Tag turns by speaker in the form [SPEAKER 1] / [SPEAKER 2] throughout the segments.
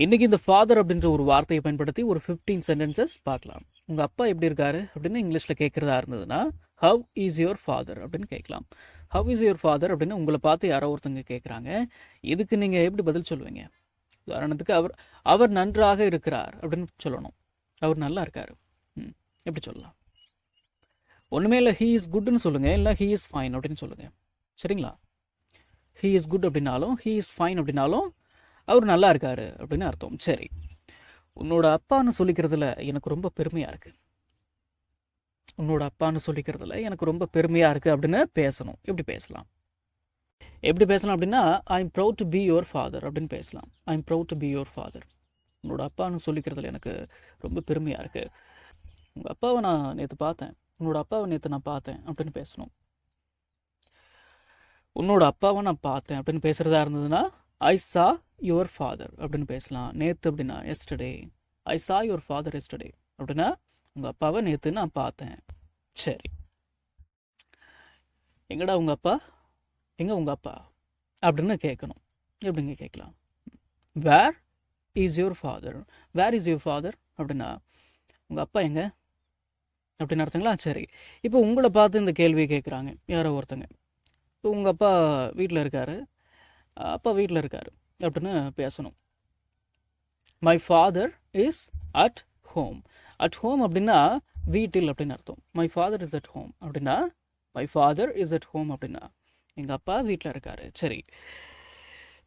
[SPEAKER 1] இன்னைக்கு இந்த ஃபாதர் அப்படின்ற ஒரு வார்த்தையை பயன்படுத்தி ஒரு 15 சென்டென்சஸ் பார்க்கலாம். உங்க அப்பா எப்படி இருக்காரு அப்படின்னு இங்கிலீஷ்ல கேட்கறதா இருந்ததுன்னா ஹவ் இஸ் யுவர் ஃபாதர் அப்படின்னு கேட்கலாம். ஹவ் இஸ் யுவர் ஃபாதர் அப்படின்னு உங்களை பார்த்து யாரோ ஒருத்தங்க கேட்குறாங்க. இதுக்கு நீங்க எப்படி பதில் சொல்லுவீங்க? உதாரணத்துக்கு அவர் நன்றாக இருக்கிறார் அப்படின்னு சொல்லணும். அவர் நல்லா இருக்காரு. எப்படி சொல்லலாம்? ஒண்ணுமே இல்லை, ஹீ இஸ் குட்னு சொல்லுங்க, இல்லை ஹீ இஸ் ஃபைன் அப்படின்னு சொல்லுங்க. சரிங்களா? ஹீ இஸ் குட் அப்படின்னாலும் ஹீ இஸ் ஃபைன் அப்படின்னாலும் அவர் நல்லா இருக்காரு அப்படின்னு அர்த்தம். சரி, உன்னோட அப்பான்னு சொல்லிக்கிறதுல எனக்கு ரொம்ப பெருமையா இருக்கு. உன்னோட அப்பான்னு சொல்லிக்கிறதுல எனக்கு ரொம்ப பெருமையா இருக்கு அப்படின்னு பேசணும். எப்படி பேசலாம்? எப்படி பேசலாம் அப்படின்னா I am proud to be your father அப்படின்னு பேசலாம். I am proud to be your father. உன்னோட அப்பான்னு சொல்லிக்கிறதுல எனக்கு ரொம்ப பெருமையா இருக்கு. உங்க அப்பாவை நான் நேற்று பார்த்தேன். உன்னோட அப்பாவை நேற்று நான் பார்த்தேன் அப்படின்னு பேசணும். உன்னோட அப்பாவை நான் பார்த்தேன் அப்படின்னு பேசுறதா இருந்ததுன்னா ஐ சா யுவர் ஃபாதர் அப்படின்னு பேசலாம். நேற்று அப்படின்னா எஸ்டர்டே. ஐ சா யுவர் ஃபாதர் எஸ்டர்டே அப்படின்னா உங்க அப்பாவை நேற்று நான் பார்த்தேன். சரி, எங்கடா உங்க அப்பா, எங்க உங்க அப்பா அப்படின்னு கேட்கணும். எப்படிங்க கேட்கலாம்? Where is your father. Where is your father அப்படின்னா உங்க அப்பா எங்க அப்படின்னு அர்த்தங்களா? சரி, இப்போ உங்களை பார்த்து இந்த கேள்வியை கேட்குறாங்க யாரோ ஒருத்தங்க. இப்போ உங்கள் அப்பா வீட்டில் இருக்காரு, அப்பா வீட்டில் இருக்காரு அப்படின்னு பேசணும். My father is at home. At home அப்படின்னா வீட்டில் அப்படின்னு அர்த்தம். My father is at home அப்படின்னா my father is at home அப்படின்னா எங்கள் அப்பா வீட்டில் இருக்காரு. சரி,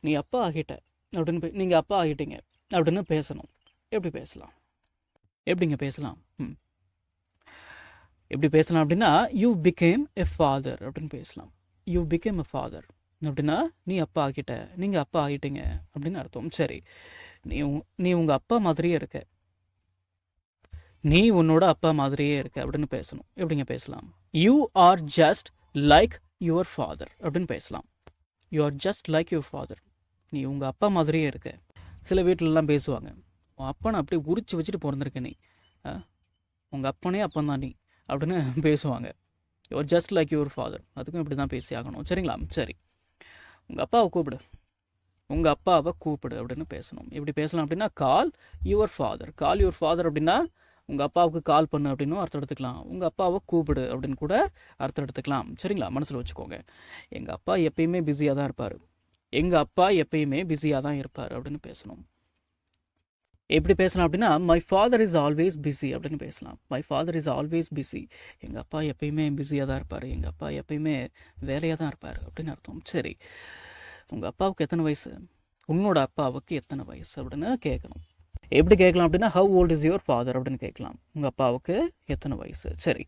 [SPEAKER 1] நீ அப்பா ஆகிட்ட அப்படின்னு நீங்கள் அப்பா ஆகிட்டீங்க அப்படின்னு பேசணும். எப்படி பேசலாம்? எப்படிங்க பேசலாம்? எப்படி பேசலாம் அப்படின்னா யூ பிகேம் எ ஃபாதர் அப்படின்னு பேசலாம். யூ பிகேம் எ ஃபாதர் அப்படின்னா நீ அப்பா ஆகிட்ட, நீங்கள் அப்பா ஆகிட்டீங்க அப்படின்னு அர்த்தம். சரி, நீ உங்கள் அப்பா மாதிரியே இருக்க, நீ உன்னோட அப்பா மாதிரியே இருக்க அப்படின்னு பேசணும். எப்படிங்க பேசலாம்? You are just like your father அப்படின்னு பேசலாம். You are just like your father. நீ உங்கள் அப்பா மாதிரியே இருக்க. சில வீட்டிலலாம் பேசுவாங்க, உன் அப்பனை அப்படியே உரிச்சு வச்சுட்டு பிறந்திருக்க நீ, உங்கள் அப்பனே அப்பந்தான் நீ அப்படின்னு பேசுவாங்க. You are just like your father. அதுக்கும் இப்படி தான் பேசி ஆகணும். சரிங்களா? சரி, உங்கள் அப்பாவை கூப்பிடு, உங்கள் அப்பாவை கூப்பிடு அப்படின்னு பேசணும். எப்படி பேசலாம் அப்படின்னா call your father. Call your father அப்படின்னா உங்கள் அப்பாவுக்கு கால் பண்ணு அப்படின்னு அர்த்தம் எடுத்துக்கலாம். உங்கள் அப்பாவை கூப்பிடு அப்படின்னு கூட அர்த்தம் எடுத்துக்கலாம். சரிங்களா? மனசில் வச்சுக்கோங்க. எங்கள் அப்பா எப்பயுமே பிஸியாக தான் இருப்பார், எங்கள் அப்பா எப்பயுமே பிஸியாக தான் இருப்பார் அப்படின்னு பேசணும். எப்படி பேசலாம் அப்படின்னா my father is always busy அப்படின்னு பேசலாம். My father is always busy. எங்கள் அப்பா எப்பயுமே பிஸியாக தான் இருப்பார், எங்கள் அப்பா எப்பயுமே வேலையாக தான் இருப்பார் அப்படின்னு அர்த்தம். சரி, உங்கள் அப்பாவுக்கு எத்தனை வயசு? உன்னோட அப்பாவுக்கு எத்தனை வயசு அப்படின்னு கேட்கணும். எப்படி கேட்கலாம் அப்படின்னா how old is your father அப்படின்னு கேட்கலாம். உங்கள் அப்பாவுக்கு எத்தனை வயசு? சரி,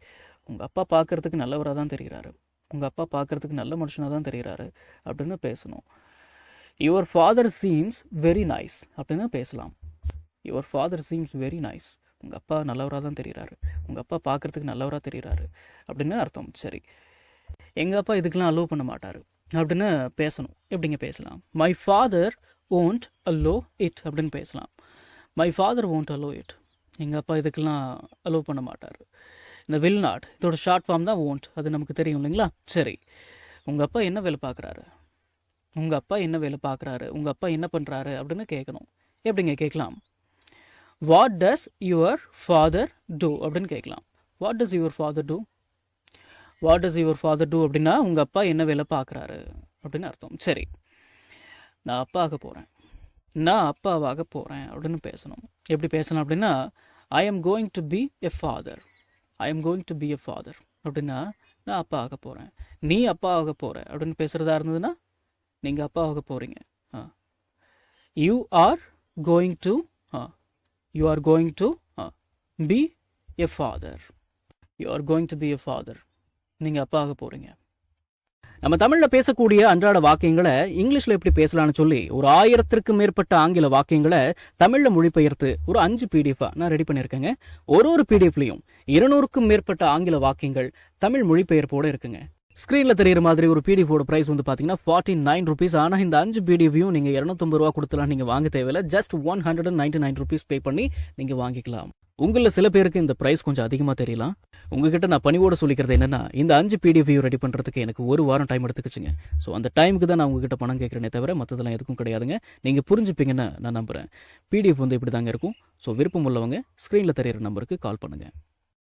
[SPEAKER 1] உங்கள் அப்பா பார்க்கறதுக்கு நல்லவராக தான் தெரிகிறாரு, உங்கள் அப்பா பார்க்கறதுக்கு நல்ல மனுஷனாக தான் தெரிகிறாரு அப்படின்னு பேசணும். Your father seems very nice அப்படின்னு பேசலாம். Your father seems very nice. உங்கள் அப்பா நல்லவராக தான் தெரிகிறாரு, உங்கள் அப்பா பார்க்கறதுக்கு நல்லவராக தெரிகிறாரு அப்படின்னு அர்த்தம். சரி, எங்கள் அப்பா இதுக்கெல்லாம் அலோவ் பண்ண மாட்டார் அப்படின்னு பேசணும். எப்படிங்க பேசலாம்? My father won't allow it அப்படின்னு பேசலாம். My father won't allow it. எங்கள் அப்பா இதுக்கெல்லாம் அலோவ் பண்ண மாட்டார். இந்த வில் நாட் இதோட ஷார்ட் ஃபார்ம் தான் ஓன்ட். அது நமக்கு தெரியும் இல்லைங்களா? சரி, உங்கள் அப்பா என்ன வேலை பார்க்குறாரு? உங்கள் அப்பா என்ன வேலை பார்க்குறாரு? உங்கள் அப்பா என்ன பண்ணுறாரு அப்படின்னு கேட்கணும். எப்படிங்க கேட்கலாம்? What does your father do அப்படின்னு கேட்கலாம். What does your father do. What does your father do அப்படின்னா உங்கள் அப்பா என்ன வேலை பார்க்குறாரு அப்படின்னு அர்த்தம். சரி, நான் அப்பாவாக போகிறேன், நான் அப்பாவாக போகிறேன் அப்படின்னு பேசணும். எப்படி பேசலாம் அப்படின்னா I am going to be a father. I am going to be a father அப்படின்னா நான் அப்பா ஆக போகிறேன். நீ அப்பா ஆக போகிற அப்படின்னு பேசுகிறதா இருந்ததுன்னா நீங்கள் அப்பா ஆக போகிறீங்க. You are going to you are going to be a father. You are going to be a father. நீங்கள் அப்பா ஆக போகிறீங்க. நம்ம தமிழில் பேசக்கூடிய அன்றாட வாக்கியங்களை இங்கிலீஷில் எப்படி பேசலாம்னு சொல்லி ஒரு 1000க்கும் மேற்பட்ட ஆங்கில வாக்கியங்களை தமிழில் மொழிபெயர்த்து ஒரு 5 PDF நான் ரெடி பண்ணியிருக்கேங்க. ஒரு PDFலையும் 200க்கும் மேற்பட்ட ஆங்கில வாக்கியங்கள் தமிழ் மொழிபெயர்ப்போடு இருக்குங்க. ஸ்க்ரீனில் தெரிகிற மாதிரி ஒரு PDFோட ப்ரைஸ் வந்து பார்த்தீங்கன்னா 49 rupees. ஆனால் இந்த 5 PDFையும் நீங்கள் 250 ரூபா கொடுத்துலாம் நீங்கள் வாங்க தேவையில்லை. ஜஸ்ட் 199 rupees பே பண்ணி நீங்கள் வாங்கிக்கலாம். உங்களில் சில பேருக்கு இந்த ப்ரைஸ் கொஞ்சம் அதிகமாக தெரியலாம். உங்ககிட்ட நான் பணிவோட சொல்லிக்கிறது என்னன்னா, இந்த 5 பிடிஎஃப் ரெடி பண்ணுறதுக்கு எனக்கு 1 வாரம் டைம் எடுத்துக்கிச்சுங்க. ஸோ அந்த டைமுக்கு தான் நான் உங்ககிட்ட பணம் கேட்குறேனே தவிர மற்றதெல்லாம் எதுக்கும் கிடையாதுங்க. நீங்கள் புரிஞ்சுப்பீங்கன்னு நான் நம்புகிறேன். பிடிஎஃப் இப்படி தாங்க இருக்கும். ஸோ விருப்பம் உள்ளவங்க ஸ்க்ரீனில் தெரியிற நம்பருக்கு கால் பண்ணுங்கள்.